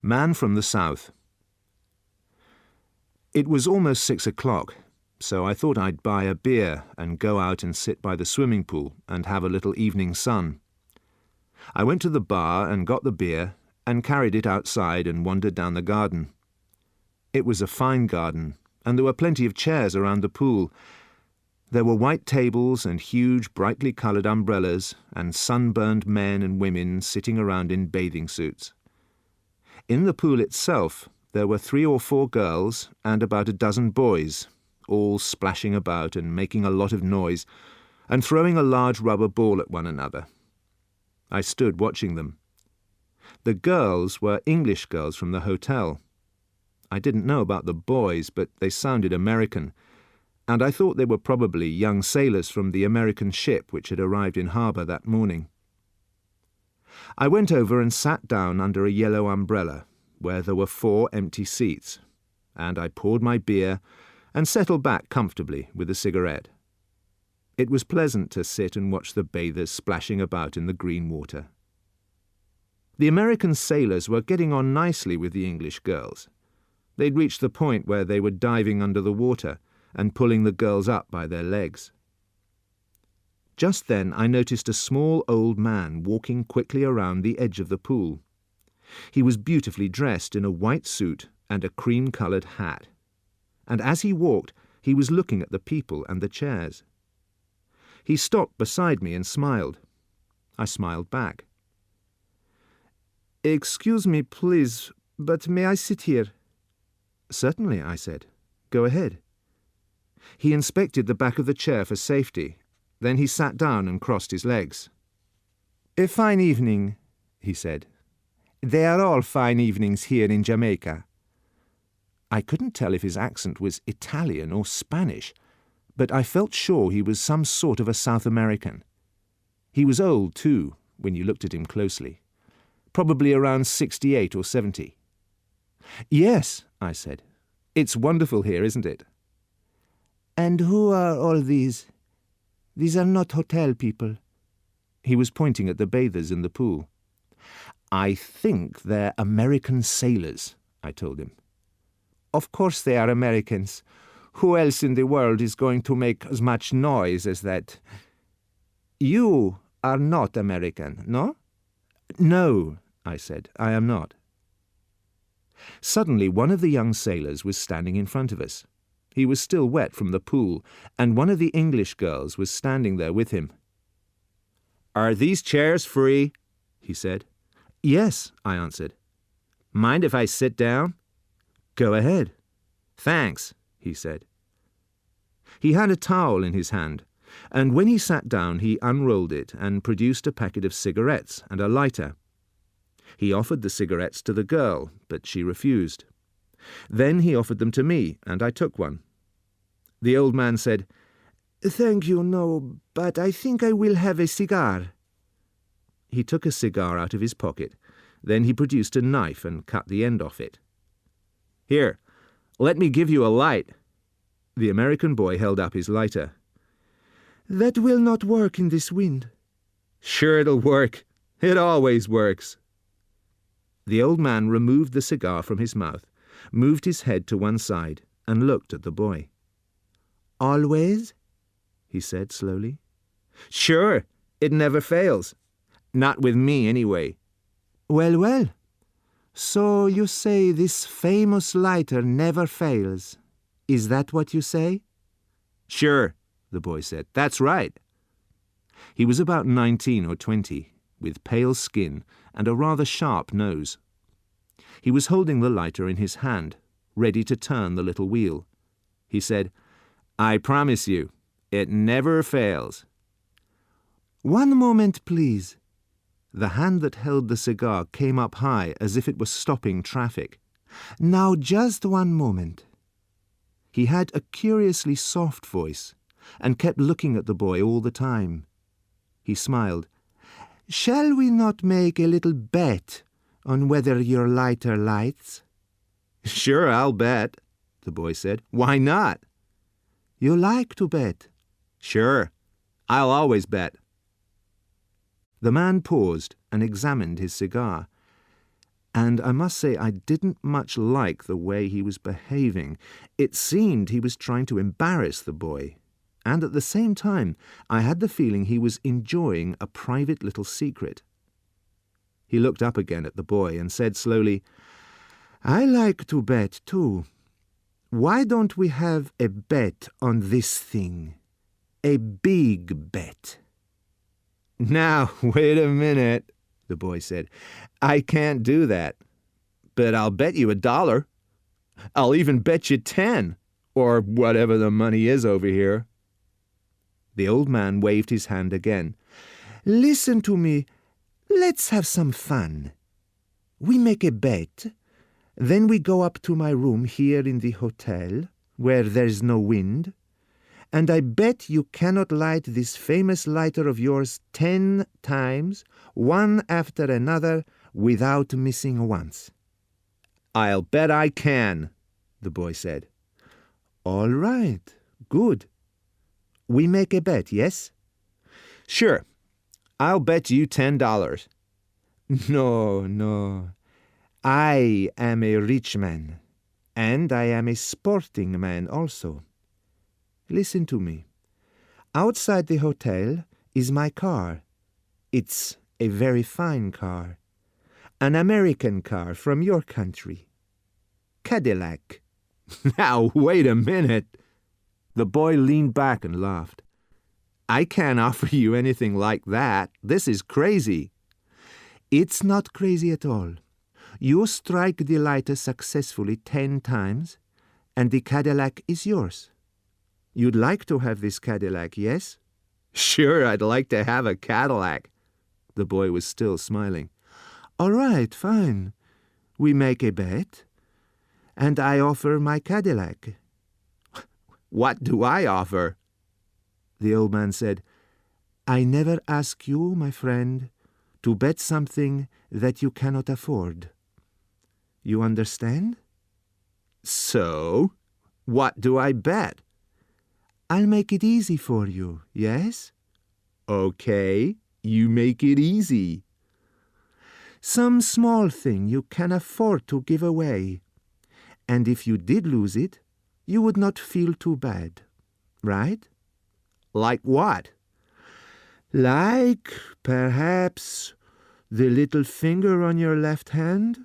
Man from the South. It was almost 6 o'clock, so I thought I'd buy a beer and go out and sit by the swimming pool and have a little evening sun. I went to the bar and got the beer and carried it outside and wandered down the garden. It was a fine garden, and there were plenty of chairs around the pool. There were white tables and huge, brightly coloured umbrellas and sunburned men and women sitting around in bathing suits. In the pool itself, there were 3 or 4 girls and about a dozen boys, all splashing about and making a lot of noise and throwing a large rubber ball at one another. I stood watching them. The girls were English girls from the hotel. I didn't know about the boys, but they sounded American, and I thought they were probably young sailors from the American ship which had arrived in harbour that morning. I went over and sat down under a yellow umbrella, where there were 4 empty seats, and I poured my beer and settled back comfortably with a cigarette. It was pleasant to sit and watch the bathers splashing about in the green water. The American sailors were getting on nicely with the English girls. They'd reached the point where they were diving under the water and pulling the girls up by their legs. Just then I noticed a small old man walking quickly around the edge of the pool. He was beautifully dressed in a white suit and a cream-coloured hat, and as he walked he was looking at the people and the chairs. He stopped beside me and smiled. I smiled back. "Excuse me, please, but may I sit here?" "Certainly," I said. "Go ahead." He inspected the back of the chair for safety. Then he sat down and crossed his legs. "A fine evening," he said. "They are all fine evenings here in Jamaica." I couldn't tell if his accent was Italian or Spanish, but I felt sure he was some sort of a South American. He was old, too, when you looked at him closely. Probably around 68 or 70. "Yes," I said. "It's wonderful here, isn't it?" "And who are all these? These are not hotel people." He was pointing at the bathers in the pool. "I think they're American sailors," I told him. "Of course they are Americans. Who else in the world is going to make as much noise as that? You are not American, no?" "No," I said, "I am not." Suddenly one of the young sailors was standing in front of us. He was still wet from the pool, and one of the English girls was standing there with him. "Are these chairs free?" he said. "Yes," I answered. "Mind if I sit down?" "Go ahead." "Thanks," he said. He had a towel in his hand, and when he sat down he unrolled it and produced a packet of cigarettes and a lighter. He offered the cigarettes to the girl, but she refused. Then he offered them to me, and I took one. The old man said, "Thank you, no, but I think I will have a cigar." He took a cigar out of his pocket. Then he produced a knife and cut the end off it. "Here, let me give you a light." The American boy held up his lighter. "That will not work in this wind." "Sure it'll work. It always works." The old man removed the cigar from his mouth, moved his head to one side, and looked at the boy. "Always?" he said slowly. "Sure, it never fails. Not with me, anyway." "Well, well. So you say this famous lighter never fails. Is that what you say?" "Sure," the boy said. "That's right." He was about 19 or 20, with pale skin and a rather sharp nose. He was holding the lighter in his hand, ready to turn the little wheel. He said, "I promise you, it never fails." "One moment, please." The hand that held the cigar came up high as if it was stopping traffic. "Now just one moment." He had a curiously soft voice and kept looking at the boy all the time. He smiled. "Shall we not make a little bet on whether your lighter lights?" "Sure, I'll bet," the boy said. "Why not?" "You like to bet?" "Sure, I'll always bet." The man paused and examined his cigar. And I must say I didn't much like the way he was behaving. It seemed he was trying to embarrass the boy, and at the same time I had the feeling he was enjoying a private little secret. He looked up again at the boy and said slowly, "I like to bet too. Why don't we have a bet on this thing? A big bet." "Now, wait a minute," the boy said. "I can't do that. But I'll bet you $1. I'll even bet you 10, or whatever the money is over here." The old man waved his hand again. "Listen to me. Let's have some fun. We make a bet. Then we go up to my room here in the hotel, where there's no wind, and I bet you cannot light this famous lighter of yours 10 times, one after another, without missing once." "I'll bet I can," the boy said. "All right, good. We make a bet, yes?" "Sure. I'll bet you $10. No. I am a rich man, and I am a sporting man also. Listen to me. Outside the hotel is my car. It's a very fine car. An American car from your country. Cadillac." "Now, wait a minute." The boy leaned back and laughed. "I can't offer you anything like that. This is crazy." "It's not crazy at all. You strike the lighter successfully 10 times, and the Cadillac is yours. You'd like to have this Cadillac, yes?" "Sure, I'd like to have a Cadillac." The boy was still smiling. "All right, fine. We make a bet, and I offer my Cadillac." "What do I offer?" The old man said, "I never ask you, my friend, to bet something that you cannot afford. You understand?" "So, what do I bet?" "I'll make it easy for you, yes?" "Okay, you make it easy." "Some small thing you can afford to give away, and if you did lose it, you would not feel too bad, right?" "Like what?" "Like, perhaps, the little finger on your left hand."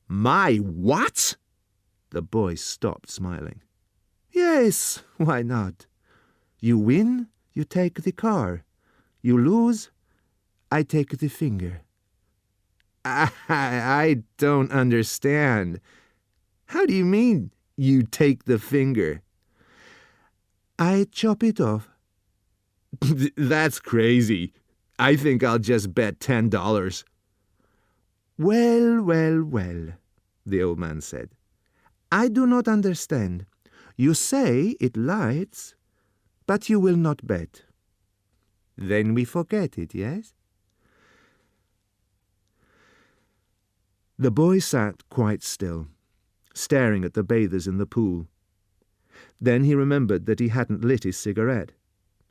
"My what?" The boy stopped smiling. "Yes, why not? You win, you take the car. You lose, I take the finger." I don't understand. How do you mean, you take the finger?" "I chop it off." "That's crazy. I think I'll just bet $10. Well, the old man said. "I do not understand. You say it lights, but you will not bet. Then we forget it, yes?" The boy sat quite still, staring at the bathers in the pool. Then he remembered that he hadn't lit his cigarette.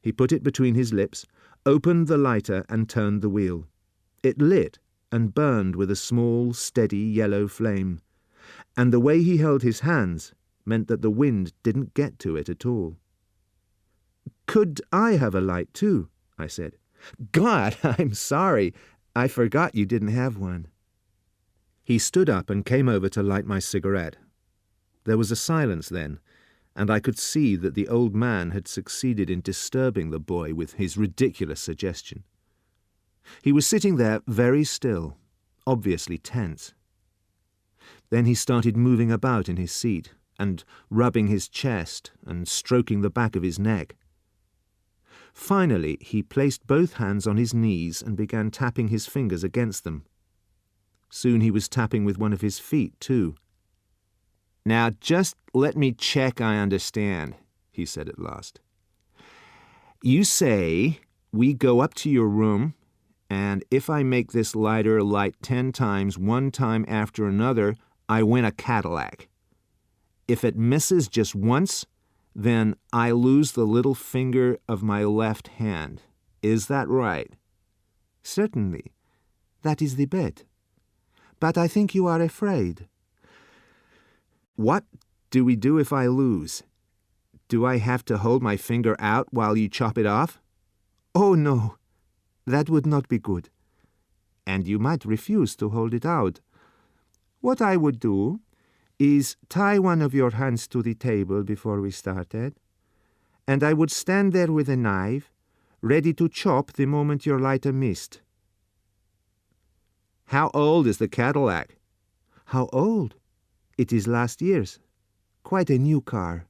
He put it between his lips, opened the lighter and turned the wheel. It lit and burned with a small, steady yellow flame, and the way he held his hands meant that the wind didn't get to it at all. "Could I have a light too?" I said. "God, I'm sorry. I forgot you didn't have one." He stood up and came over to light my cigarette. There was a silence then, and I could see that the old man had succeeded in disturbing the boy with his ridiculous suggestion. He was sitting there very still, obviously tense. Then he started moving about in his seat and rubbing his chest and stroking the back of his neck. Finally, he placed both hands on his knees and began tapping his fingers against them. Soon he was tapping with one of his feet, too. "Now just let me check I understand," he said at last. "You say we go up to your room, and if I make this lighter light 10 times, one time after another, I win a Cadillac. If it misses just once, then I lose the little finger of my left hand. Is that right?" "Certainly. That is the bet. but I think you are afraid." "What do we do if I lose? Do I have to hold my finger out while you chop it off?" "Oh, no. That would not be good. And you might refuse to hold it out. What I would do is tie one of your hands to the table before we started, and I would stand there with a knife, ready to chop the moment your lighter missed." "How old is the Cadillac?" "How old? It is last year's. Quite a new car.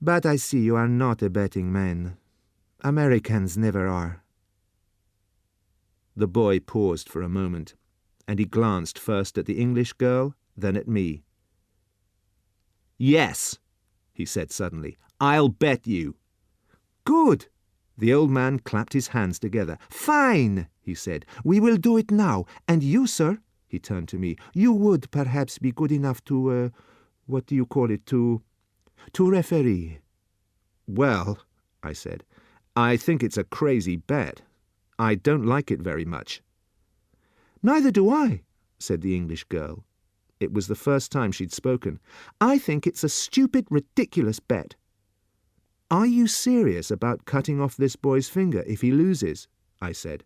But I see you are not a betting man. Americans never are." The boy paused for a moment, and he glanced first at the English girl, then at me. "Yes," he said suddenly, "I'll bet you." "Good!" The old man clapped his hands together. "Fine!" he said. "We will do it now. And you, sir," he turned to me, "you would perhaps be good enough to, what do you call it, to referee." "Well," I said, "I think it's a crazy bet. I don't like it very much." "Neither do I," said the English girl. It was the first time she'd spoken. "I think it's a stupid, ridiculous bet." "Are you serious about cutting off this boy's finger if he loses?" I said.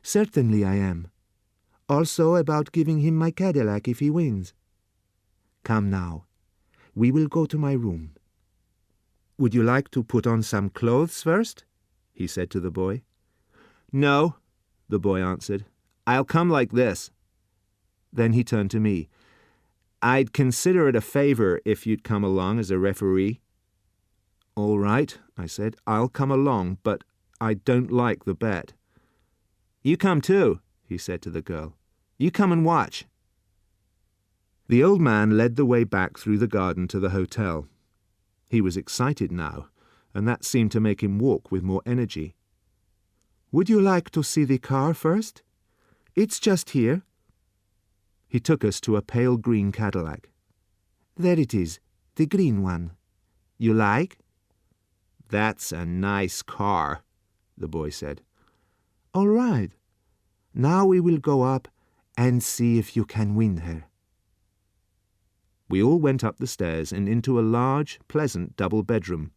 "Certainly I am. Also about giving him my Cadillac if he wins. Come now. We will go to my room." "Would you like to put on some clothes first?" he said to the boy. "No," the boy answered. "I'll come like this." Then he turned to me. "I'd consider it a favor if you'd come along as a referee." "All right," I said. "I'll come along, but I don't like the bet." "You come too," he said to the girl. "You come and watch." The old man led the way back through the garden to the hotel. He was excited now, and that seemed to make him walk with more energy. "Would you like to see the car first? It's just here." He took us to a pale green Cadillac. "There it is, the green one. You like?" "That's a nice car," the boy said. "All right. Now we will go up and see if you can win her." We all went up the stairs and into a large, pleasant double bedroom.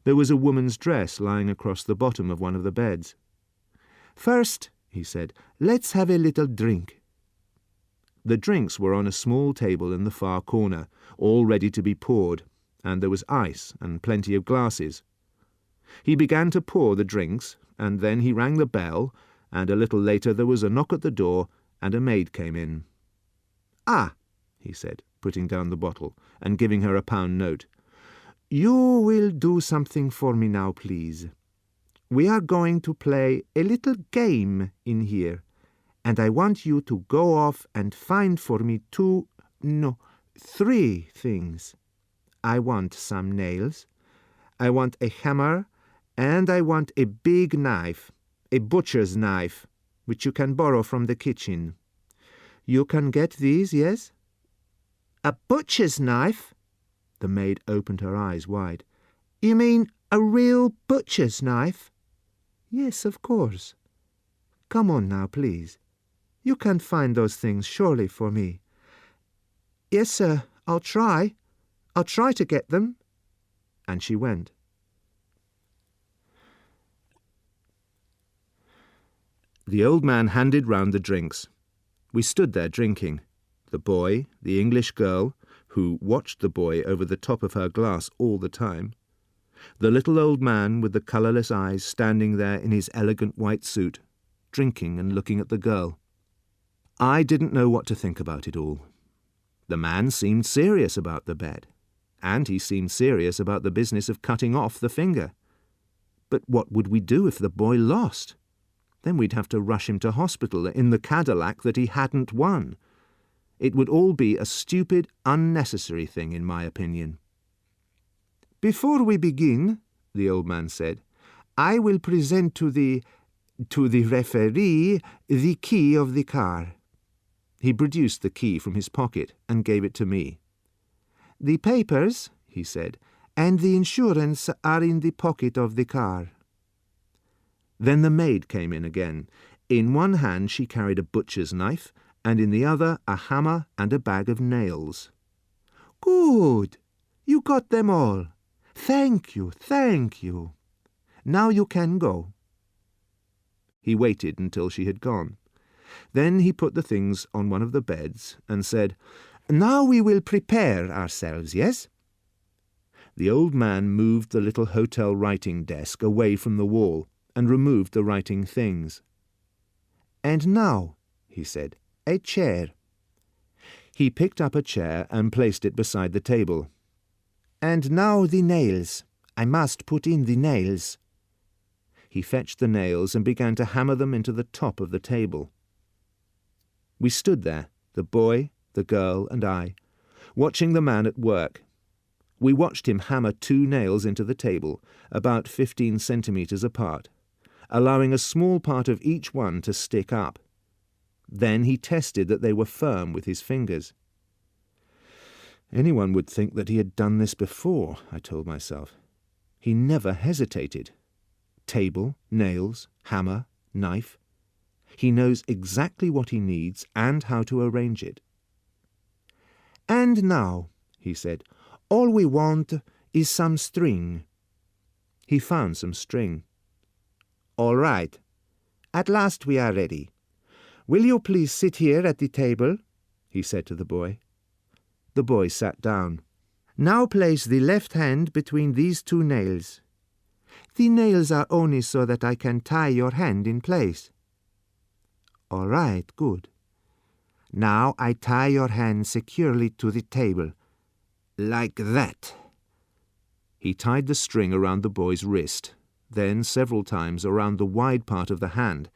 There was a woman's dress lying across the bottom of one of the beds. "First," he said, "let's have a little drink." The drinks were on a small table in the far corner, all ready to be poured, and there was ice and plenty of glasses. He began to pour the drinks, and then he rang the bell, and a little later there was a knock at the door, and a maid came in. "Ah," he said, putting down the bottle and giving her a £1 note. "You will do something for me now, please. We are going to play a little game in here, and I want you to go off and find for me 3 things. I want some nails, I want a hammer, and I want a big knife, a butcher's knife, which you can borrow from the kitchen. You can get these, yes?" "A butcher's knife?" The maid opened her eyes wide. "You mean a real butcher's knife?" "Yes, of course. Come on now, please. You can find those things surely for me." "Yes, sir, I'll try. I'll try to get them." And she went. The old man handed round the drinks. We stood there drinking. The boy, the English girl, who watched the boy over the top of her glass all the time, the little old man with the colourless eyes standing there in his elegant white suit, drinking and looking at the girl. I didn't know what to think about it all. The man seemed serious about the bet, and he seemed serious about the business of cutting off the finger. But what would we do if the boy lost? Then we'd have to rush him to hospital in the Cadillac that he hadn't won. It would all be a stupid, unnecessary thing, in my opinion. "Before we begin," the old man said, "I will present to the referee the key of the car." He produced the key from his pocket and gave it to me. "The papers," he said, "and the insurance are in the pocket of the car." Then the maid came in again. In one hand she carried a butcher's knife, and in the other a hammer and a bag of nails. "Good! You got them all. Thank you, thank you. Now you can go." He waited until she had gone. Then he put the things on one of the beds and said, "Now we will prepare ourselves, yes?" The old man moved the little hotel writing desk away from the wall and removed the writing things. "And now," he said, "a chair." He picked up a chair and placed it beside the table. "And now the nails. I must put in the nails." He fetched the nails and began to hammer them into the top of the table. We stood there, the boy, the girl, and I, watching the man at work. We watched him hammer 2 nails into the table, about 15 centimetres apart, allowing a small part of each one to stick up. Then he tested that they were firm with his fingers. Anyone would think that he had done this before, I told myself. He never hesitated. Table, nails, hammer, knife. He knows exactly what he needs and how to arrange it. "And now," he said, "all we want is some string." He found some string. "All right. At last we are ready. Will you please sit here at the table?" he said to the boy. The boy sat down. "Now place the left hand between these 2 nails. The nails are only so that I can tie your hand in place." "All right, good. Now I tie your hand securely to the table. Like that." He tied the string around the boy's wrist, then several times around the wide part of the hand.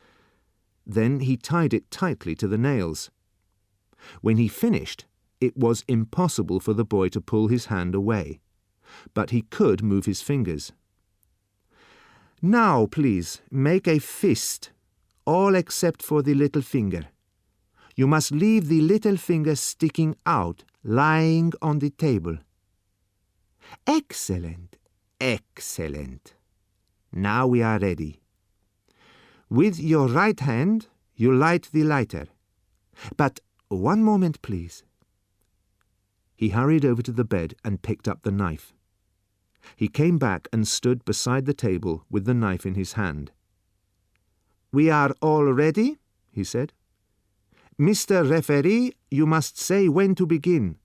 Then he tied it tightly to the nails. When he finished, it was impossible for the boy to pull his hand away, but he could move his fingers. "Now, please, make a fist, all except for the little finger. You must leave the little finger sticking out, lying on the table." "Excellent, excellent. Now we are ready. With your right hand, you light the lighter. But one moment, please." He hurried over to the bed and picked up the knife. He came back and stood beside the table with the knife in his hand. "We are all ready," he said. "Mr. Referee, you must say when to begin."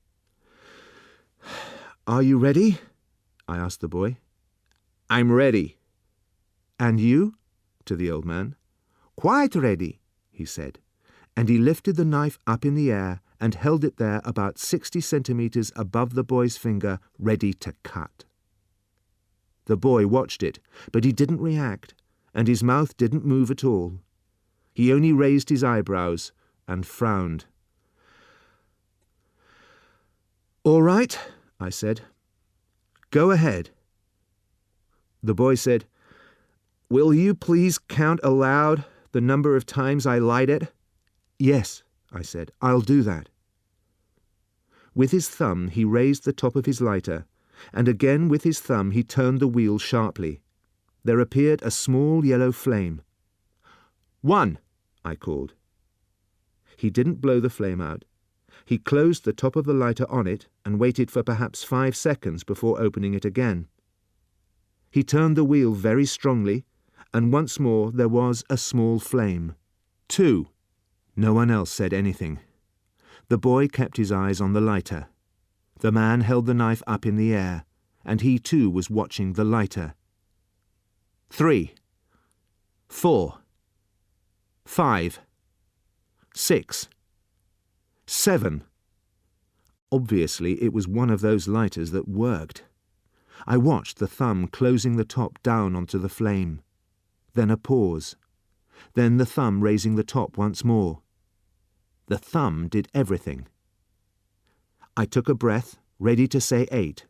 "Are you ready?" I asked the boy. "I'm ready." "And you?" to the old man. "Quite ready," he said, and he lifted the knife up in the air and held it there about 60 centimetres above the boy's finger, ready to cut. The boy watched it, but he didn't react, and his mouth didn't move at all. He only raised his eyebrows and frowned. "All right," I said. "Go ahead." The boy said, "Will you please count aloud the number of times I light it?" "Yes," I said, "I'll do that." With his thumb he raised the top of his lighter, and again with his thumb he turned the wheel sharply. There appeared a small yellow flame. "1," I called. He didn't blow the flame out. He closed the top of the lighter on it and waited for perhaps 5 seconds before opening it again. He turned the wheel very strongly, and once more there was a small flame. 2. No one else said anything. The boy kept his eyes on the lighter. The man held the knife up in the air, and he too was watching the lighter. 3. 4. 5. 6. 7. Obviously it was one of those lighters that worked. I watched the thumb closing the top down onto the flame. Then a pause. Then the thumb raising the top once more. The thumb did everything. I took a breath, ready to say 8.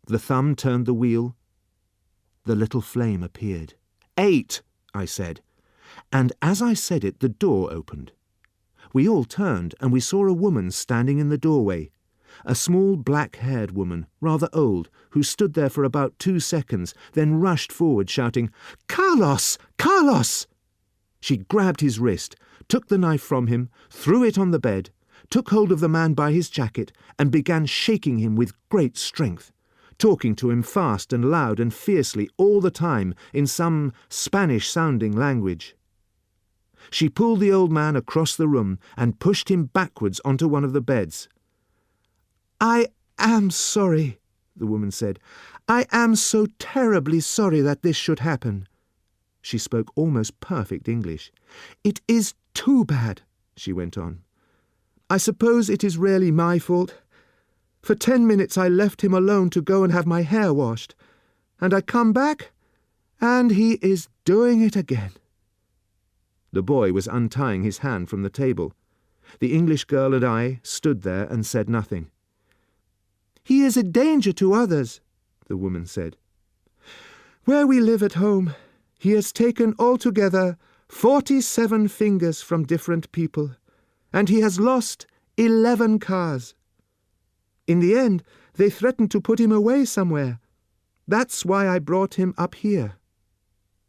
The thumb turned the wheel. The little flame appeared. 8, I said. And as I said it, the door opened. We all turned, and we saw a woman standing in the doorway. A small black-haired woman, rather old, who stood there for about 2 seconds, then rushed forward shouting, "Carlos! Carlos!" She grabbed his wrist, took the knife from him, threw it on the bed, took hold of the man by his jacket, and began shaking him with great strength, talking to him fast and loud and fiercely all the time in some Spanish-sounding language. She pulled the old man across the room and pushed him backwards onto one of the beds. "I am sorry," the woman said. "I am so terribly sorry that this should happen." She spoke almost perfect English. "It is too bad," she went on. "I suppose it is really my fault. For 10 minutes I left him alone to go and have my hair washed, and I come back, and he is doing it again." The boy was untying his hand from the table. The English girl and I stood there and said nothing. "He is a danger to others," the woman said. "Where we live at home, he has taken altogether 47 fingers from different people, and he has lost 11 cars. In the end, they threatened to put him away somewhere. That's why I brought him up here."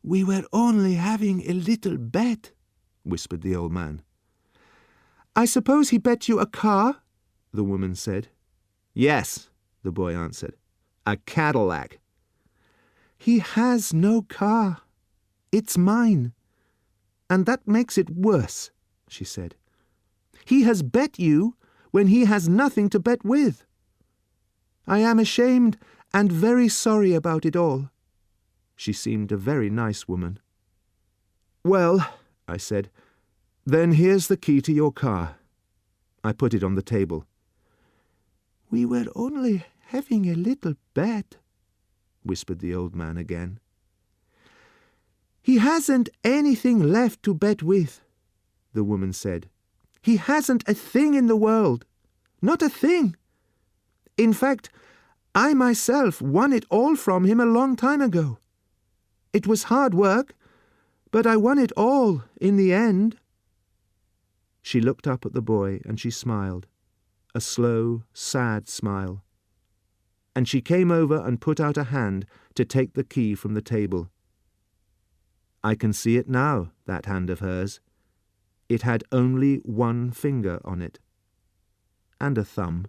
"We were only having a little bet," whispered the old man. "I suppose he bet you a car?" the woman said. "Yes," the boy answered. "A Cadillac." "He has no car. It's mine. And that makes it worse," she said. "He has bet you when he has nothing to bet with. I am ashamed and very sorry about it all." She seemed a very nice woman. "Well," I said, "then here's the key to your car." I put it on the table. "We were only having a little bet," whispered the old man again. "He hasn't anything left to bet with," the woman said. "He hasn't a thing in the world. Not a thing. In fact, I myself won it all from him a long time ago. It was hard work, but I won it all in the end." She looked up at the boy and she smiled, a slow, sad smile. And she came over and put out a hand to take the key from the table. I can see it now, that hand of hers. It had only one finger on it, and a thumb.